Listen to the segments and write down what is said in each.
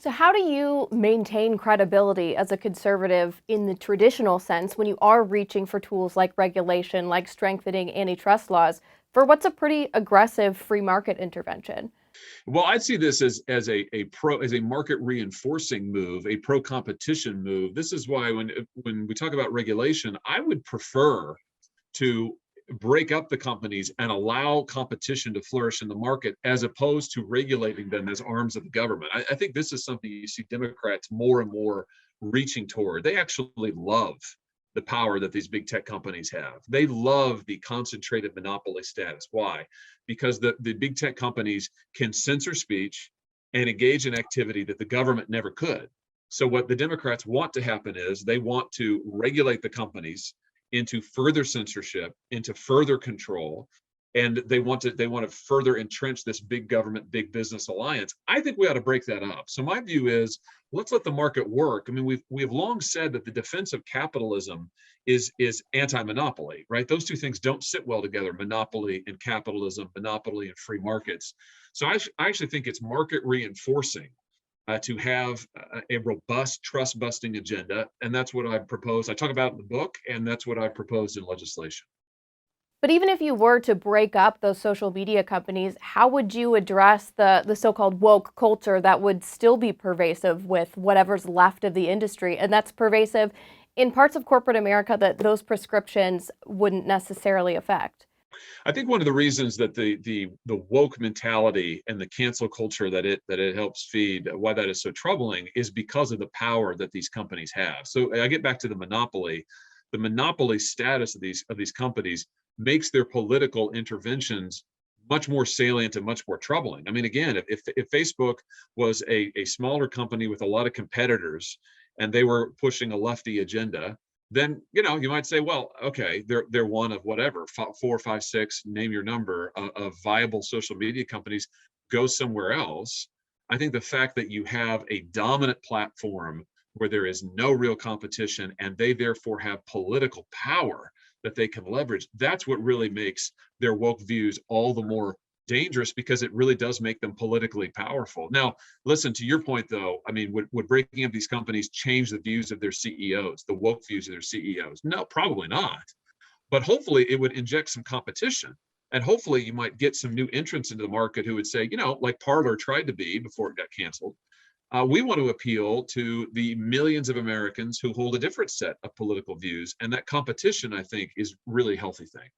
So, how do you maintain credibility as a conservative in the traditional sense when you are reaching for tools like regulation, like strengthening antitrust laws for what's a pretty aggressive free market intervention? Well, I'd see this as a market reinforcing move, a pro competition move. This is why when we talk about regulation, I would prefer to break up the companies and allow competition to flourish in the market as opposed to regulating them as arms of the government. I think this is something you see Democrats more and more reaching toward. They actually love the power that these big tech companies have. They love the concentrated monopoly status. Why? Because the big tech companies can censor speech and engage in activity that the government never could. So what the Democrats want to happen is they want to regulate the companies into further censorship, into further control, and they want to further entrench this big government, big business alliance. I think we ought to break that up. So my view is let's let the market work. I mean, we have long said that the defense of capitalism is anti-monopoly, right? Those two things don't sit well together: monopoly and capitalism, monopoly and free markets. So I actually think it's market reinforcing to have a robust trust busting agenda. And that's what I propose. I talk about in the book, and that's what I proposed in legislation. But even if you were to break up those social media companies, how would you address the so-called woke culture that would still be pervasive with whatever's left of the industry? And that's pervasive in parts of corporate America that those prescriptions wouldn't necessarily affect. I think one of the reasons that the woke mentality and the cancel culture that it helps feed, why that is so troubling, is because of the power that these companies have. So I get back to the monopoly. The monopoly status of these companies makes their political interventions much more salient and much more troubling. I mean, again, if Facebook was a smaller company with a lot of competitors and they were pushing a lefty agenda, then you might say, well, okay, they're one of whatever, four, five, six, name your number of viable social media companies. Go somewhere else. I think the fact that you have a dominant platform where there is no real competition and they therefore have political power that they can leverage, that's what really makes their woke views all the more dangerous, because it really does make them politically powerful. Now, listen, to your point though, I mean, would breaking up these companies change the views of their CEOs, the woke views of their CEOs? No, probably not. But hopefully it would inject some competition. And hopefully you might get some new entrants into the market who would say, like Parler tried to be before it got canceled. We want to appeal to the millions of Americans who hold a different set of political views. And that competition, I think, is really a healthy thing.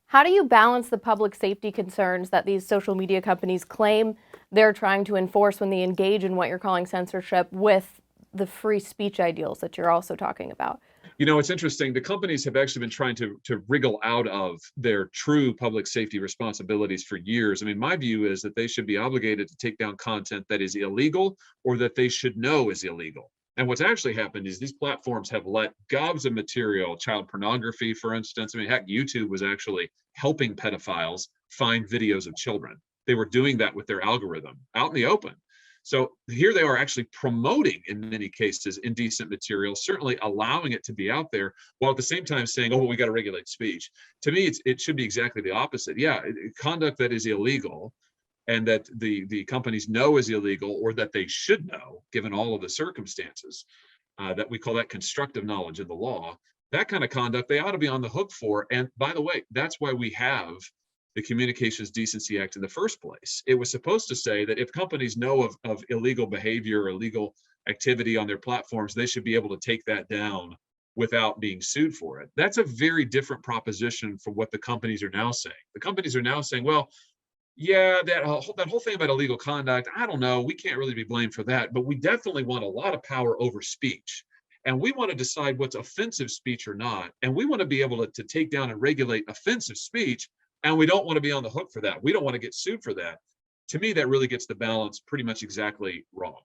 How do you balance the public safety concerns that these social media companies claim they're trying to enforce when they engage in what you're calling censorship with the free speech ideals that you're also talking about? It's interesting. The companies have actually been trying to wriggle out of their true public safety responsibilities for years. I mean, my view is that they should be obligated to take down content that is illegal or that they should know is illegal. And what's actually happened is these platforms have let gobs of material, child pornography, for instance. I mean, heck, YouTube was actually helping pedophiles find videos of children. They were doing that with their algorithm out in the open. So here they are actually promoting, in many cases, indecent material, certainly allowing it to be out there, while at the same time saying, oh, well, we got to regulate speech. To me, it should be exactly the opposite. Yeah, conduct that is illegal and that the companies know is illegal, or that they should know, given all of the circumstances, that we call that constructive knowledge in the law. That kind of conduct they ought to be on the hook for. And by the way, that's why we have the Communications Decency Act in the first place. It was supposed to say that if companies know of illegal behavior or illegal activity on their platforms, they should be able to take that down without being sued for it. That's a very different proposition from what the companies are now saying. The companies are now saying, well, yeah, that whole thing about illegal conduct, I don't know, we can't really be blamed for that, but we definitely want a lot of power over speech. And we want to decide what's offensive speech or not. And we want to be able to take down and regulate offensive speech. And we don't want to be on the hook for that. We don't want to get sued for that. To me, that really gets the balance pretty much exactly wrong.